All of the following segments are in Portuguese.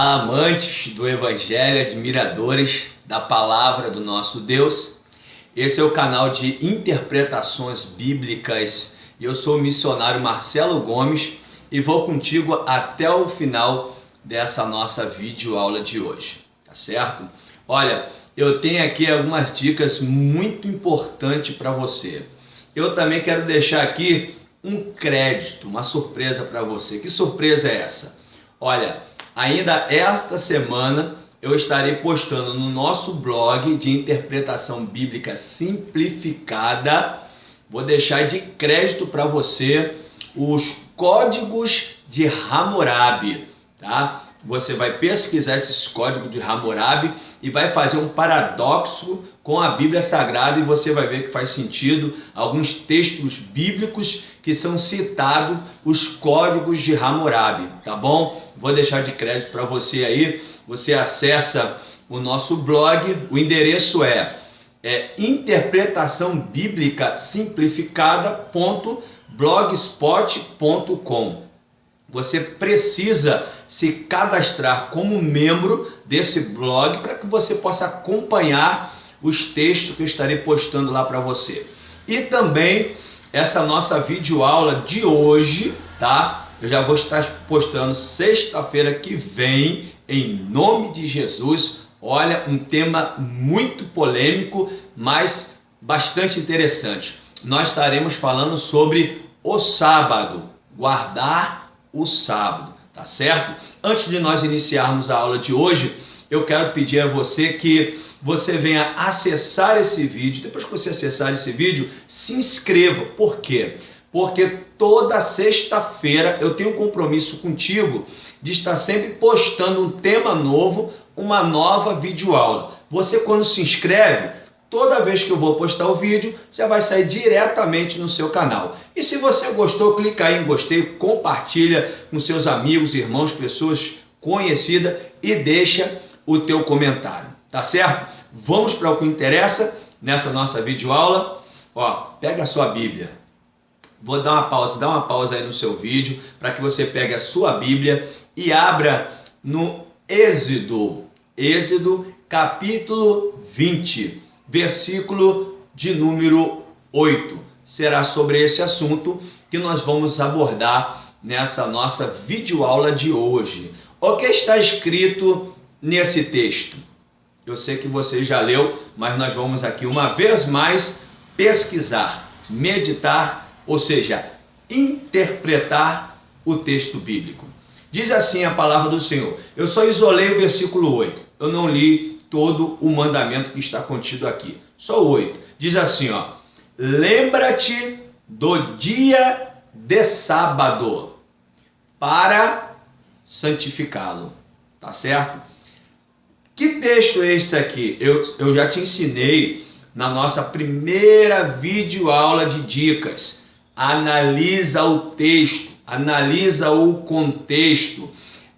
Olá, amantes do Evangelho, admiradores da Palavra do nosso Deus. Esse é o canal de interpretações bíblicas e eu sou o missionário Marcelo Gomes e vou contigo até o final dessa nossa videoaula de hoje, tá certo? Olha, eu tenho aqui algumas dicas muito importantes para você. Eu também quero deixar aqui um crédito, uma surpresa para você. Que surpresa é essa? Olha, ainda esta semana eu estarei postando no nosso blog de interpretação bíblica simplificada. Vou deixar de crédito para você os códigos de Hammurabi, tá? Você vai pesquisar esses códigos de Hammurabi e vai fazer um paradoxo com a Bíblia Sagrada e você vai ver que faz sentido alguns textos bíblicos que são citados os códigos de Hammurabi, tá bom? Vou deixar de crédito para você aí. Você acessa o nosso blog, o endereço é interpretaçãobíblicasimplificada.blogspot.com. Você precisa se cadastrar como membro desse blog para que você possa acompanhar os textos que eu estarei postando lá para você. E também essa nossa videoaula de hoje, tá? Eu já vou estar postando sexta-feira que vem, em nome de Jesus. Olha, um tema muito polêmico, mas bastante interessante. Nós estaremos falando sobre o sábado, guardar o sábado, tá certo? Antes de nós iniciarmos a aula de hoje, eu quero pedir a você que você venha acessar esse vídeo. Depois que você acessar esse vídeo, se inscreva. Por quê? Porque toda sexta-feira eu tenho um compromisso contigo de estar sempre postando um tema novo, uma nova videoaula. Você, quando se inscreve, toda vez que eu vou postar o vídeo, já vai sair diretamente no seu canal. E se você gostou, clica aí em gostei, compartilha com seus amigos, irmãos, pessoas conhecidas e deixa o teu comentário, tá certo? Vamos para o que interessa nessa nossa videoaula. Ó, pega a sua Bíblia. Vou dar uma pausa aí no seu vídeo para que você pegue a sua Bíblia e abra no Êxodo capítulo 20. Versículo de número 8. Será sobre esse assunto que nós vamos abordar nessa nossa videoaula de hoje. O que está escrito nesse texto? Eu sei que você já leu, mas nós vamos aqui uma vez mais pesquisar, meditar, ou seja, interpretar o texto bíblico. Diz assim a palavra do Senhor. Eu só isolei o versículo 8. Eu não li todo o mandamento que está contido aqui. Só o 8. Diz assim, ó. Lembra-te do dia de sábado para santificá-lo. Tá certo? Que texto é esse aqui? Eu já te ensinei na nossa primeira videoaula de dicas. Analisa o texto, analisa o contexto,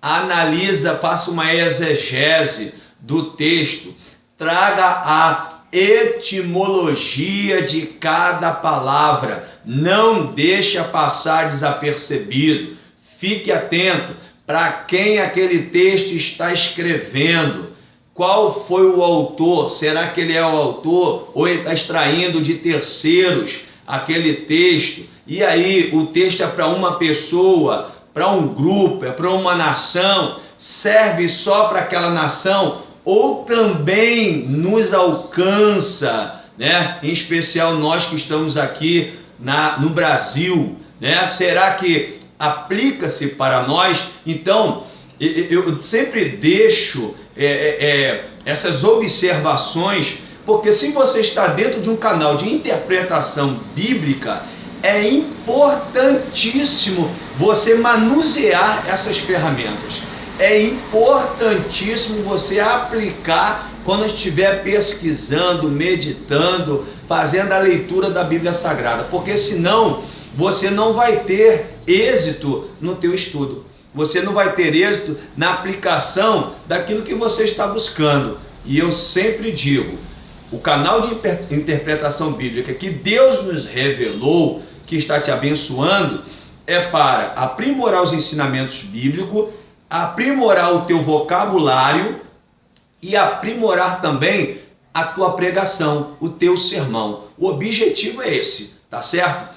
analisa, faça uma exegese do texto, traga a etimologia de cada palavra, não deixa passar desapercebido, fique atento para quem aquele texto está escrevendo, qual foi o autor, será que ele é o autor ou ele está extraindo de terceiros aquele texto, e aí o texto é para uma pessoa, para um grupo, é para uma nação, serve só para aquela nação, ou também nos alcança, né? Em especial nós que estamos aqui no Brasil, né? Será que aplica-se para nós? Então, eu sempre deixo essas observações, porque se você está dentro de um canal de interpretação bíblica, é importantíssimo você manusear essas ferramentas. É importantíssimo você aplicar quando estiver pesquisando, meditando, fazendo a leitura da Bíblia Sagrada, porque senão você não vai ter êxito no teu estudo. Você não vai ter êxito na aplicação daquilo que você está buscando. E eu sempre digo, o canal de interpretação bíblica que Deus nos revelou, que está te abençoando, é para aprimorar os ensinamentos bíblicos, aprimorar o teu vocabulário e aprimorar também a tua pregação, o teu sermão. O objetivo é esse, tá certo?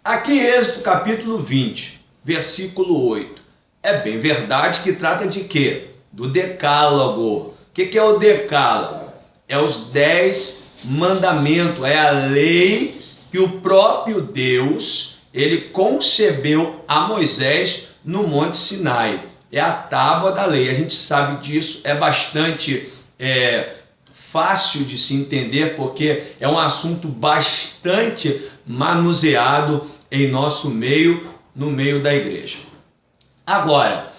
Aqui Êxodo capítulo 20, versículo 8. É bem verdade que trata de quê? Do decálogo. O que é o decálogo? É os 10 mandamentos, é a lei que o próprio Deus, ele concebeu a Moisés no Monte Sinai. É a tábua da lei, a gente sabe disso, é bastante fácil de se entender, porque é um assunto bastante manuseado em nosso meio, no meio da igreja. Agora,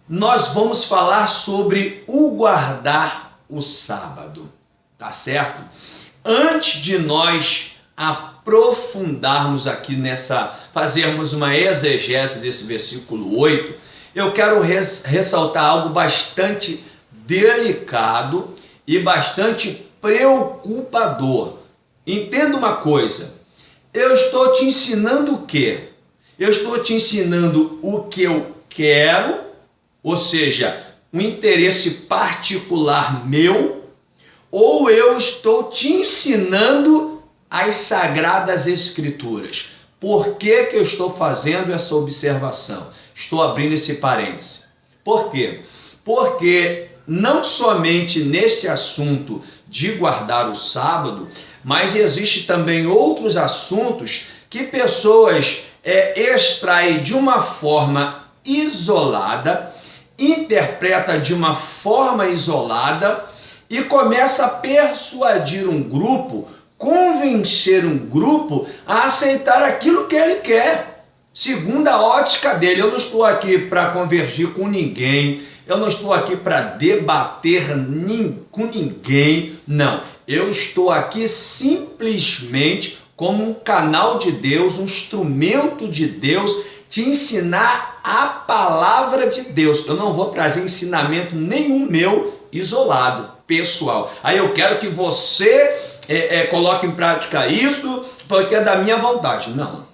nós vamos falar sobre o guardar o sábado, tá certo? Antes de nós aprofundarmos aqui fazermos uma exegese desse versículo 8, eu quero ressaltar algo bastante delicado e bastante preocupador. Entenda uma coisa, eu estou te ensinando o quê? Eu estou te ensinando o que eu quero, ou seja, um interesse particular meu, ou eu estou te ensinando as Sagradas Escrituras? Por que que eu estou fazendo essa observação? Estou abrindo esse parêntese. Por quê? Porque não somente neste assunto de guardar o sábado, mas existe também outros assuntos que pessoas extraem de uma forma isolada, interpreta de uma forma isolada e começa a persuadir um grupo, convencer um grupo a aceitar aquilo que ele quer, segundo a ótica dele. Eu não estou aqui para convergir com ninguém, eu não estou aqui para debater com ninguém, não. Eu estou aqui simplesmente como um canal de Deus, um instrumento de Deus, te ensinar a palavra de Deus. Eu não vou trazer ensinamento nenhum meu isolado, pessoal. Aí eu quero que você coloque em prática isso, porque é da minha vontade. Não.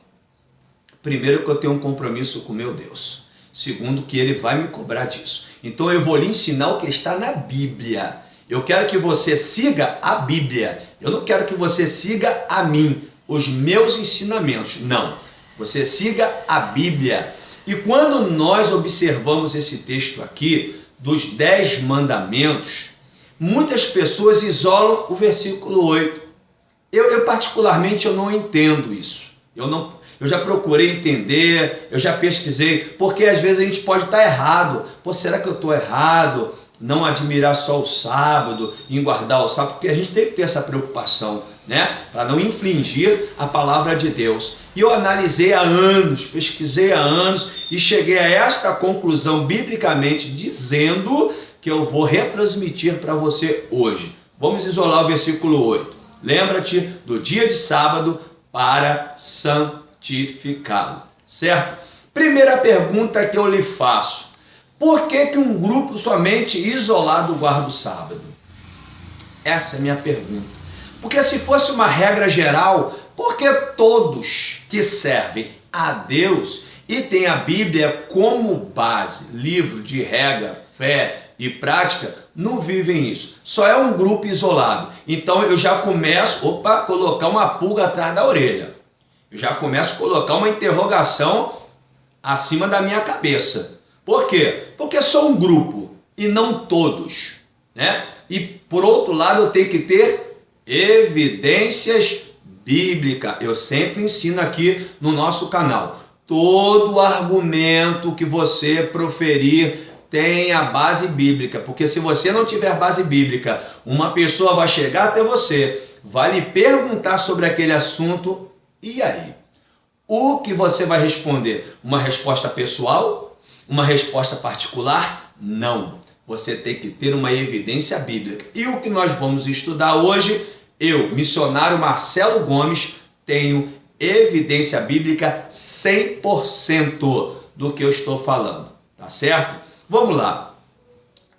Primeiro, que eu tenho um compromisso com meu Deus. Segundo, que Ele vai me cobrar disso. Então eu vou lhe ensinar o que está na Bíblia. Eu quero que você siga a Bíblia. Eu não quero que você siga a mim, os meus ensinamentos. Não. Você siga a Bíblia. E quando nós observamos esse texto aqui, dos 10 mandamentos, muitas pessoas isolam o versículo 8. Eu particularmente, eu não entendo isso. Eu já procurei entender, eu já pesquisei, porque às vezes a gente pode estar errado. Pô, será que eu estou errado? Não admirar só o sábado, em guardar o sábado, porque a gente tem que ter essa preocupação, né? Para não infringir a palavra de Deus. E eu analisei há anos, pesquisei há anos e cheguei a esta conclusão biblicamente, dizendo que eu vou retransmitir para você hoje. Vamos isolar o versículo 8. Lembra-te do dia de sábado para santificá-lo, certo? Primeira pergunta que eu lhe faço: por que um grupo somente isolado guarda o sábado? Essa é a minha pergunta. Porque se fosse uma regra geral, por que todos que servem a Deus e têm a Bíblia como base, livro de regra, fé e prática, não vivem isso? Só é um grupo isolado. Então eu já começo a colocar uma pulga atrás da orelha. Eu já começo a colocar uma interrogação acima da minha cabeça. Por quê? Porque sou um grupo e não todos, né? E por outro lado, eu tenho que ter evidências bíblicas. Eu sempre ensino aqui no nosso canal: todo argumento que você proferir tem a base bíblica, porque se você não tiver base bíblica, uma pessoa vai chegar até você, vai lhe perguntar sobre aquele assunto, e aí? O que você vai responder? Uma resposta pessoal? Uma resposta particular? Não. Você tem que ter uma evidência bíblica. E o que nós vamos estudar hoje, eu, missionário Marcelo Gomes, tenho evidência bíblica 100% do que eu estou falando. Tá certo? Vamos lá.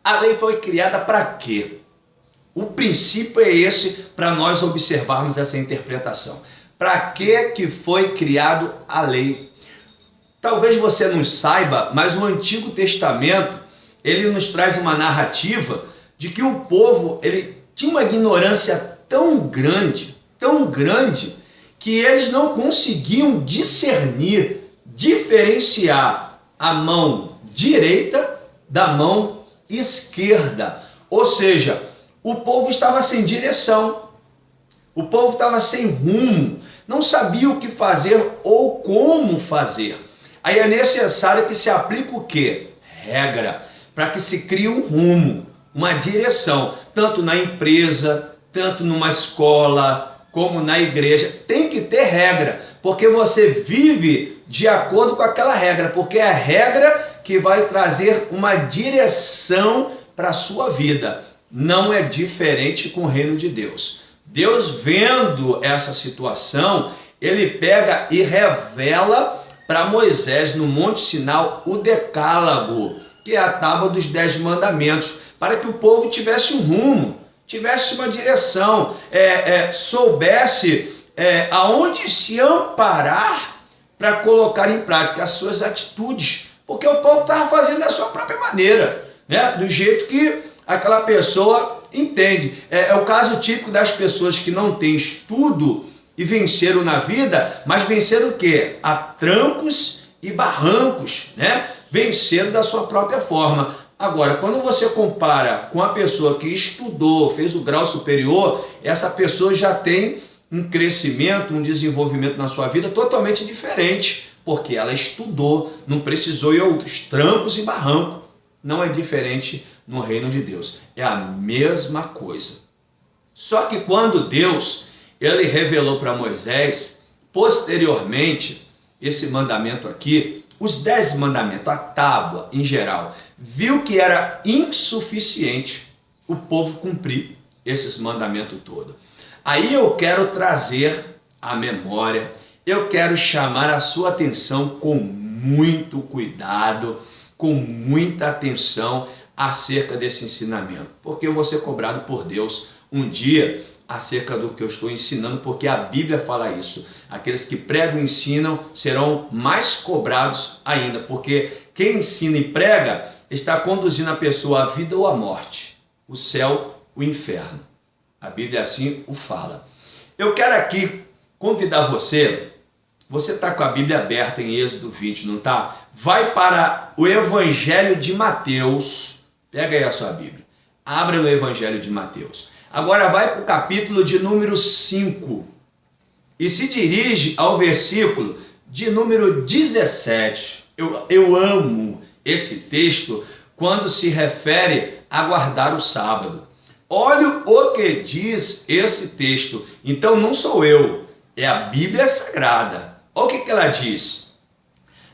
A lei foi criada para quê? O princípio é esse, para nós observarmos essa interpretação. Para que foi criado a lei? Talvez você não saiba, mas o Antigo Testamento, ele nos traz uma narrativa de que o povo, ele tinha uma ignorância tão grande, que eles não conseguiam discernir, diferenciar a mão direita da mão esquerda. Ou seja, o povo estava sem direção, o povo estava sem rumo, não sabia o que fazer ou como fazer. Aí é necessário que se aplique o quê? Regra, para que se crie um rumo, uma direção, tanto na empresa, tanto numa escola, como na igreja. Tem que ter regra, porque você vive de acordo com aquela regra, porque é a regra que vai trazer uma direção para a sua vida. Não é diferente com o reino de Deus. Deus, vendo essa situação, ele pega e revela para Moisés no Monte Sinai o Decálogo, que é a tábua dos 10 mandamentos, para que o povo tivesse um rumo, tivesse uma direção, soubesse aonde se amparar para colocar em prática as suas atitudes, porque o povo estava fazendo da sua própria maneira, né? Do jeito que aquela pessoa entende. É o caso típico das pessoas que não têm estudo e venceram na vida, mas venceram o quê? A trancos e barrancos, né? Venceram da sua própria forma. Agora, quando você compara com a pessoa que estudou, fez o grau superior, essa pessoa já tem um crescimento, um desenvolvimento na sua vida totalmente diferente, porque ela estudou, não precisou ir a outros trancos e barrancos. Não é diferente no reino de Deus, é a mesma coisa. Só que quando Deus, ele revelou para Moisés, posteriormente, esse mandamento aqui, os 10 mandamentos, a tábua em geral, viu que era insuficiente o povo cumprir esses mandamentos todos. Aí eu quero trazer à memória, eu quero chamar a sua atenção com muito cuidado, com muita atenção acerca desse ensinamento, porque eu vou ser cobrado por Deus um dia acerca do que eu estou ensinando, porque a Bíblia fala isso. Aqueles que pregam e ensinam serão mais cobrados ainda, porque quem ensina e prega está conduzindo a pessoa à vida ou à morte, o céu, o inferno. A Bíblia assim o fala. Eu quero aqui convidar você está com a Bíblia aberta em Êxodo 20, não está? Vai para o Evangelho de Mateus, pega aí a sua Bíblia, abre o Evangelho de Mateus. Agora vai para o capítulo de número 5 e se dirige ao versículo de número 17. Eu amo esse texto quando se refere a guardar o sábado. Olha o que diz esse texto. Então não sou eu, é a Bíblia Sagrada. Olha o que ela diz.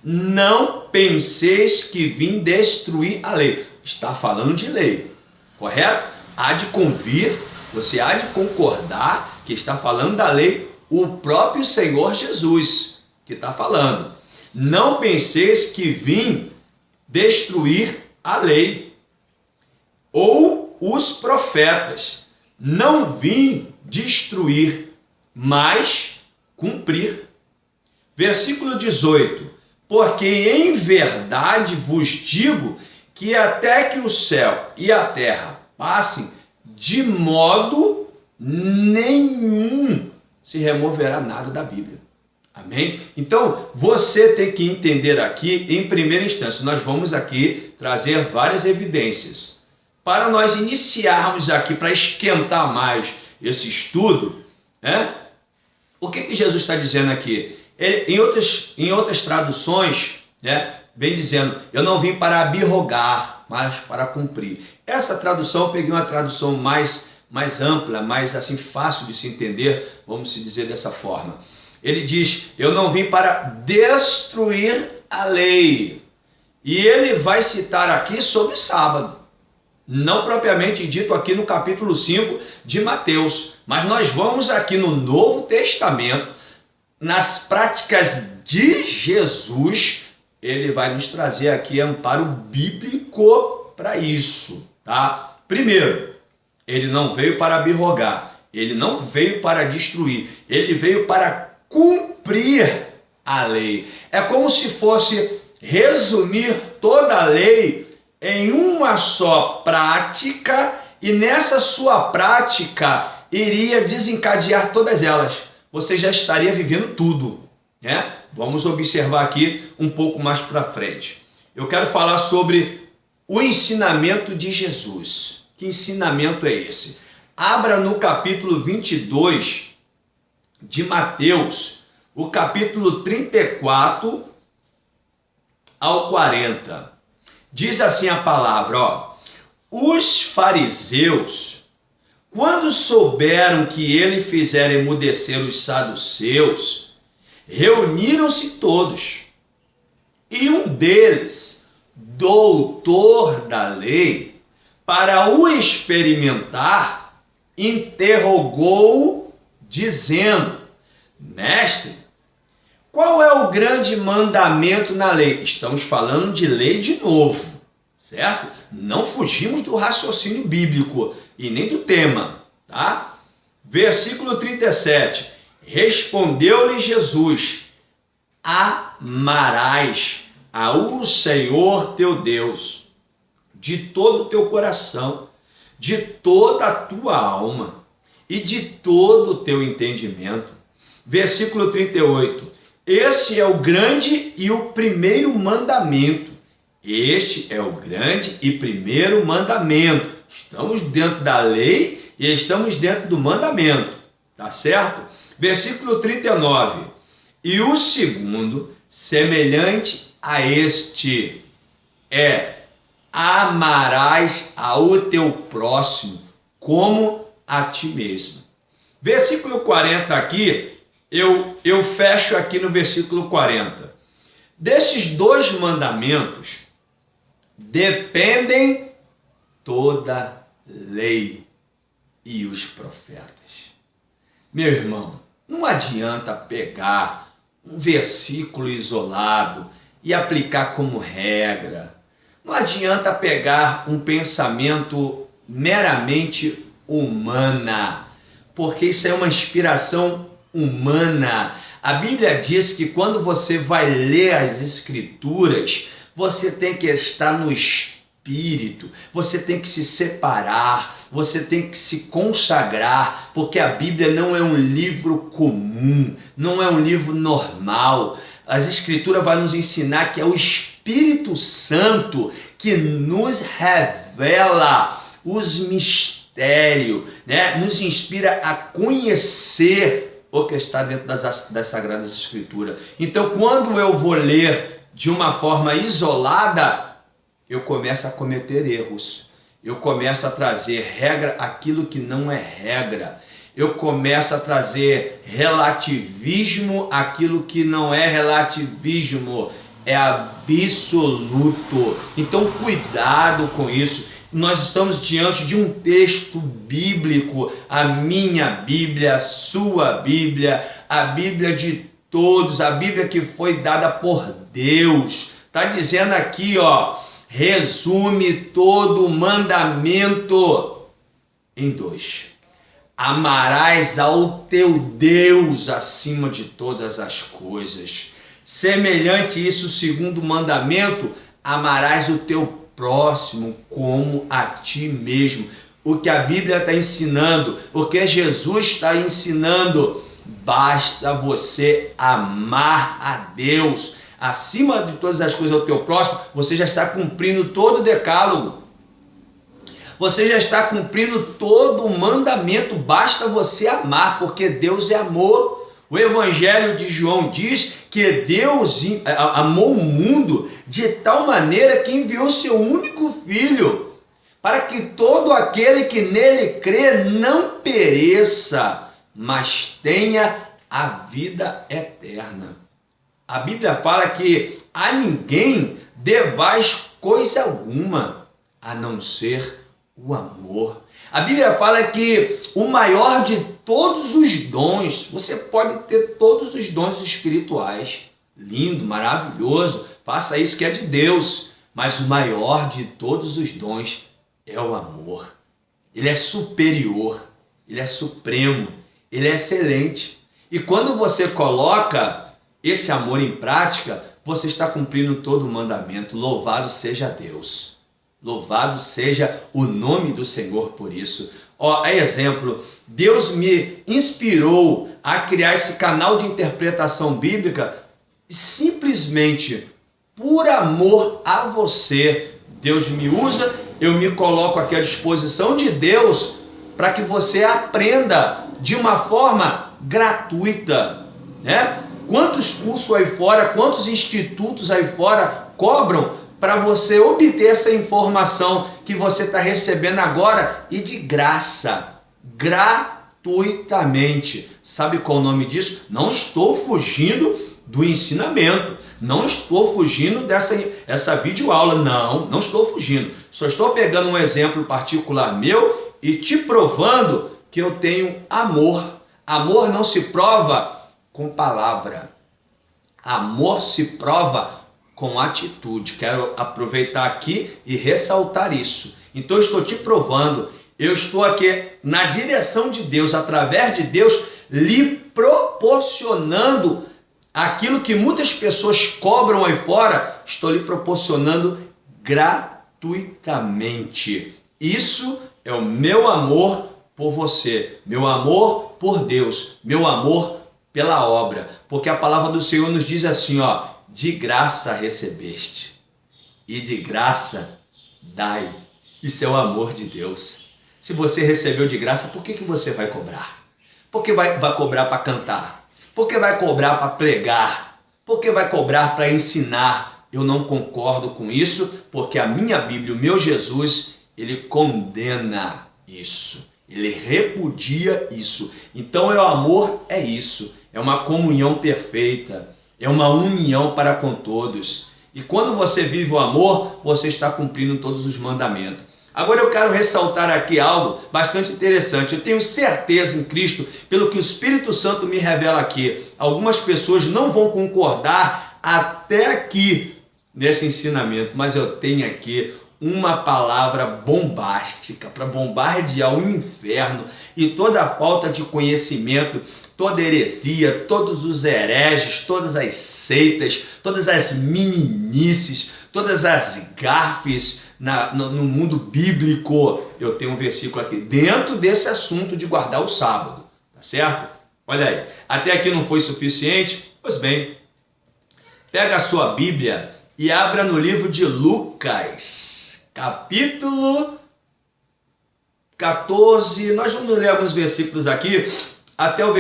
Não penseis que vim destruir a lei. Está falando de lei, correto? Há de convir, você há de concordar que está falando da lei o próprio Senhor Jesus, que está falando. Não penseis que vim destruir a lei ou os profetas. Não vim destruir, mas cumprir. Versículo 18. Porque em verdade vos digo que até que o céu e a terra passem, de modo nenhum se removerá nada da Bíblia. Amém? Então, você tem que entender aqui, em primeira instância, nós vamos aqui trazer várias evidências. Para nós iniciarmos aqui, para esquentar mais esse estudo, né? O que Jesus está dizendo aqui? Ele, em outras traduções, né, vem dizendo, eu não vim para abrogar, mas para cumprir. Essa tradução, eu peguei uma tradução mais ampla, mais assim fácil de se entender, vamos se dizer dessa forma. Ele diz, eu não vim para destruir a lei. E ele vai citar aqui sobre sábado. Não propriamente dito aqui no capítulo 5 de Mateus, mas nós vamos aqui no Novo Testamento, nas práticas de Jesus, ele vai nos trazer aqui amparo bíblico para isso, tá? Primeiro, ele não veio para abrogar, ele não veio para destruir, ele veio para cumprir a lei. É como se fosse resumir toda a lei em uma só prática, e nessa sua prática iria desencadear todas elas. Você já estaria vivendo tudo, né? Vamos observar aqui um pouco mais para frente. Eu quero falar sobre o ensinamento de Jesus. Que ensinamento é esse? Abra no capítulo 22 de Mateus, o capítulo 34 ao 40. Diz assim a palavra, ó: os fariseus, quando souberam que ele fizera emudecer os saduceus, reuniram-se todos. E um deles, doutor da lei, para o experimentar, interrogou-o, dizendo: mestre, qual é o grande mandamento na lei? Estamos falando de lei de novo, certo? Não fugimos do raciocínio bíblico e nem do tema, tá? Versículo 37. Respondeu-lhe Jesus: amarás ao Senhor teu Deus de todo o teu coração, de toda a tua alma e de todo o teu entendimento. Versículo 38. Este é o grande e o primeiro mandamento. Este é o grande e primeiro mandamento. Estamos dentro da lei e estamos dentro do mandamento, tá certo? Versículo 39. E o segundo, semelhante a este, é: amarás ao teu próximo como a ti mesmo. Versículo 40 aqui, eu fecho aqui no versículo 40. Destes dois mandamentos dependem toda lei e os profetas. Meu irmão, não adianta pegar um versículo isolado e aplicar como regra. Não adianta pegar um pensamento meramente humana, porque isso é uma inspiração humana. A Bíblia diz que quando você vai ler as Escrituras, você tem que estar no Espírito, você tem que se separar, você tem que se consagrar, porque a Bíblia não é um livro comum, não é um livro normal. As Escrituras vão nos ensinar que é o Espírito Santo que nos revela os mistérios, né? Nos inspira a conhecer o que está dentro das Sagradas Escrituras. Então, quando eu vou ler de uma forma isolada, eu começo a cometer erros. Eu começo a trazer regra aquilo que não é regra. Eu começo a trazer relativismo aquilo que não é relativismo, é absoluto. Então, cuidado com isso. Nós estamos diante de um texto bíblico, a minha Bíblia, a sua Bíblia, a Bíblia de todos, a Bíblia que foi dada por Deus. Está dizendo aqui, ó, resume todo o mandamento em 2. Amarás ao teu Deus acima de todas as coisas. Semelhante isso, segundo mandamento, amarás o teu próximo como a ti mesmo. O que a Bíblia está ensinando, o que Jesus está ensinando, basta você amar a Deus acima de todas as coisas ao teu próximo. Você já está cumprindo todo o decálogo, você já está cumprindo todo o mandamento. Basta você amar, porque Deus é amor. O Evangelho de João diz que Deus amou o mundo de tal maneira que enviou seu único Filho, para que todo aquele que nele crê não pereça, mas tenha a vida eterna. A Bíblia fala que a ninguém devais coisa alguma, a não ser o amor. A Bíblia fala que o maior de todos os dons, você pode ter todos os dons espirituais, lindo, maravilhoso, faça isso que é de Deus, mas o maior de todos os dons é o amor. Ele é superior, ele é supremo, ele é excelente. E quando você coloca esse amor em prática, você está cumprindo todo o mandamento. Louvado seja Deus. Louvado seja o nome do Senhor por isso. Ó, exemplo, Deus me inspirou a criar esse canal de interpretação bíblica simplesmente por amor a você. Deus me usa, eu me coloco aqui à disposição de Deus para que você aprenda de uma forma gratuita, né? Quantos cursos aí fora, quantos institutos aí fora cobram para você obter essa informação que você está recebendo agora e de graça, gratuitamente. Sabe qual é o nome disso? Não estou fugindo do ensinamento, não estou fugindo dessa videoaula, não estou fugindo. Só estou pegando um exemplo particular meu e te provando que eu tenho amor. Amor não se prova com palavra. Amor se prova com atitude. Quero aproveitar aqui e ressaltar isso. Então eu estou te provando, eu estou aqui na direção de Deus, através de Deus, lhe proporcionando aquilo que muitas pessoas cobram aí fora, estou lhe proporcionando gratuitamente. Isso é o meu amor por você, meu amor por Deus, meu amor pela obra, porque a palavra do Senhor nos diz assim, ó, de graça recebeste e de graça dai. Isso é o amor de Deus. Se você recebeu de graça, por que você vai cobrar? Por que vai cobrar para cantar? Por que vai cobrar para pregar? Por que vai cobrar para ensinar? Eu não concordo com isso, porque a minha Bíblia, o meu Jesus, ele condena isso. Ele repudia isso. Então o amor é isso. É uma comunhão perfeita. É uma união para com todos. E quando você vive o amor, você está cumprindo todos os mandamentos. Agora eu quero ressaltar aqui algo bastante interessante. Eu tenho certeza em Cristo, pelo que o Espírito Santo me revela aqui. Algumas pessoas não vão concordar até aqui nesse ensinamento, mas eu tenho aqui uma palavra bombástica para bombardear o inferno e toda a falta de conhecimento, toda heresia, todos os hereges, todas as seitas, todas as meninices, todas as gafes no mundo bíblico. Eu tenho um versículo aqui dentro desse assunto de guardar o sábado, tá certo? Olha aí, até aqui não foi suficiente? Pois bem, pega a sua Bíblia e abra no livro de Lucas, capítulo 14, nós vamos ler alguns versículos aqui, até o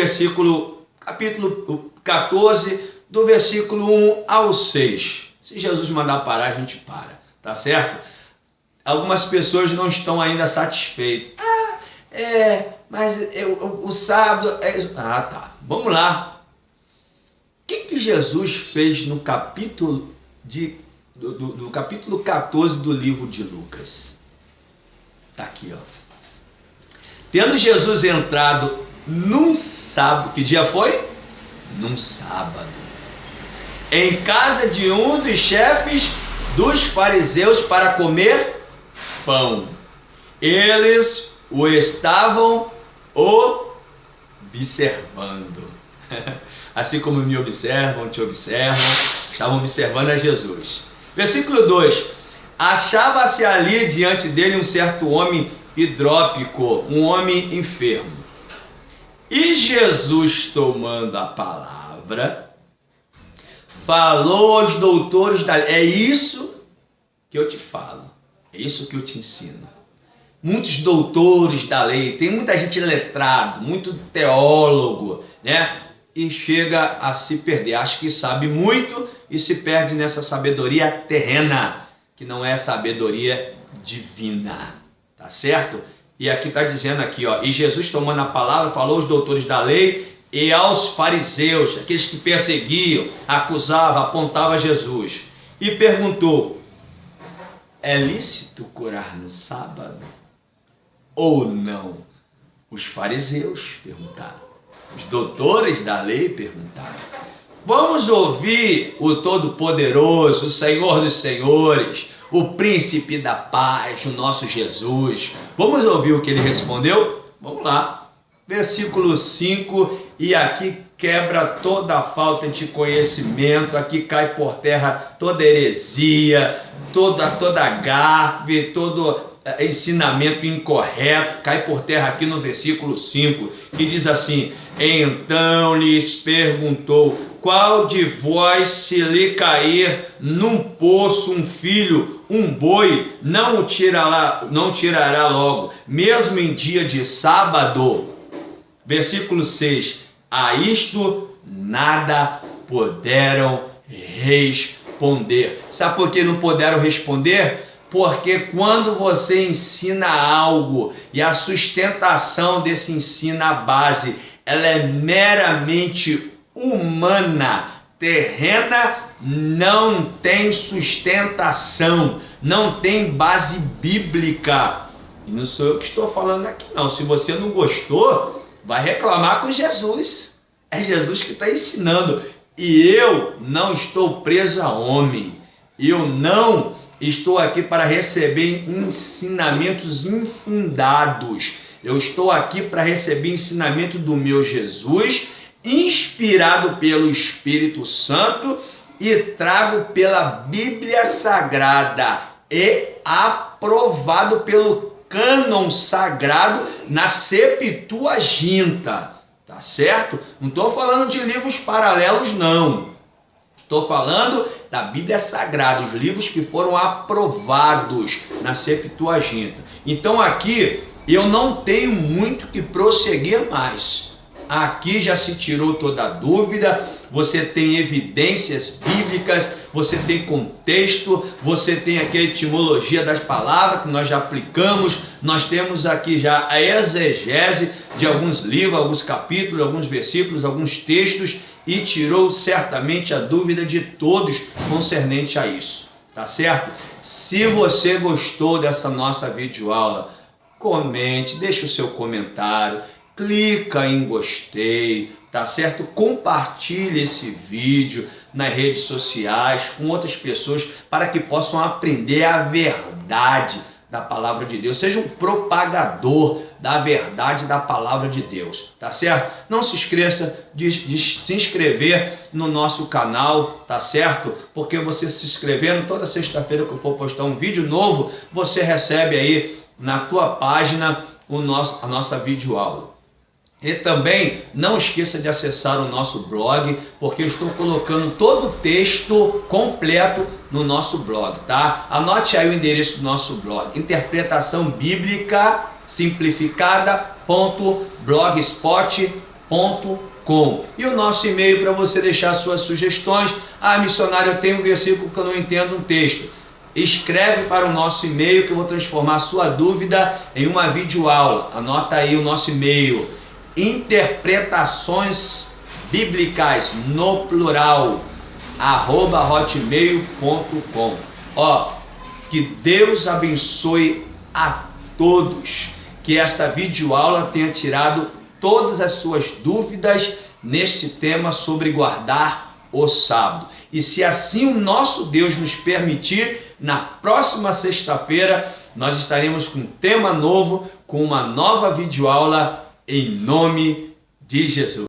capítulo 14, do versículo 1 ao 6. Se Jesus mandar parar, a gente para, tá certo? Algumas pessoas não estão ainda satisfeitas. Mas o sábado... tá, vamos lá. O que Jesus fez no capítulo do capítulo 14 do livro de Lucas? Tá aqui, ó. Tendo Jesus entrado num sábado, que dia foi? Num sábado, em casa de um dos chefes dos fariseus para comer pão. Eles o estavam observando. Assim como me observam, te observam, estavam observando a Jesus. Versículo 2. Achava-se ali diante dele um certo homem hidrópico, um homem enfermo. E Jesus, tomando a palavra, falou aos doutores da lei. É isso que eu te falo, é isso que eu te ensino. Muitos doutores da lei, tem muita gente letrado, muito teólogo, né? E chega a se perder, acha que sabe muito e se perde nessa sabedoria terrena, que não é sabedoria divina, tá certo? E aqui está dizendo aqui, ó, e Jesus tomando a palavra, falou aos doutores da lei e aos fariseus, aqueles que perseguiam, acusavam, apontavam a Jesus, e perguntou: é lícito curar no sábado ou não? Os fariseus perguntaram, os doutores da lei perguntaram. Vamos ouvir o Todo-Poderoso, o Senhor dos Senhores, o Príncipe da Paz, o nosso Jesus. Vamos ouvir o que ele respondeu? Vamos lá. Versículo 5, e aqui quebra toda a falta de conhecimento, aqui cai por terra toda heresia, toda gafe, todo ensinamento incorreto, cai por terra aqui no versículo 5, que diz assim: então lhes perguntou, qual de vós, se lhe cair num poço um filho, um boi, não tirará logo, mesmo em dia de sábado? Versículo 6, a isto nada puderam responder. Sabe por que não puderam responder? Porque quando você ensina algo e a sustentação desse ensino, a base, ela é meramente humana, terrena, não tem sustentação, não tem base bíblica. E não sou eu que estou falando aqui não. Se você não gostou, vai reclamar com Jesus. É Jesus que está ensinando. E eu não estou preso a homem. Eu não estou aqui para receber ensinamentos infundados. Eu estou aqui para receber ensinamento do meu Jesus, inspirado pelo Espírito Santo e trago pela Bíblia Sagrada e aprovado pelo cânon sagrado na Septuaginta. Tá certo? Não estou falando de livros paralelos, não. Estou falando da Bíblia Sagrada, os livros que foram aprovados na Septuaginta. Então aqui eu não tenho muito que prosseguir mais. Aqui já se tirou toda a dúvida, você tem evidências bíblicas, você tem contexto, você tem aqui a etimologia das palavras que nós já aplicamos, nós temos aqui já a exegese de alguns livros, alguns capítulos, alguns versículos, alguns textos, e tirou certamente a dúvida de todos concernente a isso, tá certo? Se você gostou dessa nossa videoaula, comente, deixe o seu comentário, clica em gostei, tá certo? Compartilhe esse vídeo nas redes sociais com outras pessoas para que possam aprender a verdade da palavra de Deus. Seja um propagador da verdade da palavra de Deus, tá certo? Não se esqueça de se inscrever no nosso canal, tá certo? Porque você se inscrevendo, toda sexta-feira que eu for postar um vídeo novo, você recebe aí na tua página a nossa videoaula. E também não esqueça de acessar o nosso blog, porque eu estou colocando todo o texto completo no nosso blog, tá? Anote aí o endereço do nosso blog: interpretação bíblica simplificada.blogspot.com. E o nosso e-mail para você deixar suas sugestões. Ah, missionário, eu tenho um versículo que eu não entendo um texto. Escreve para o nosso e-mail que eu vou transformar a sua dúvida em uma videoaula. Anota aí o nosso e-mail: interpretações bíblicas no plural @hotmail.com. Ó, que Deus abençoe a todos, que esta videoaula tenha tirado todas as suas dúvidas neste tema sobre guardar o sábado. E se assim o nosso Deus nos permitir, na próxima sexta-feira nós estaremos com um tema novo, com uma nova videoaula, em nome de Jesus.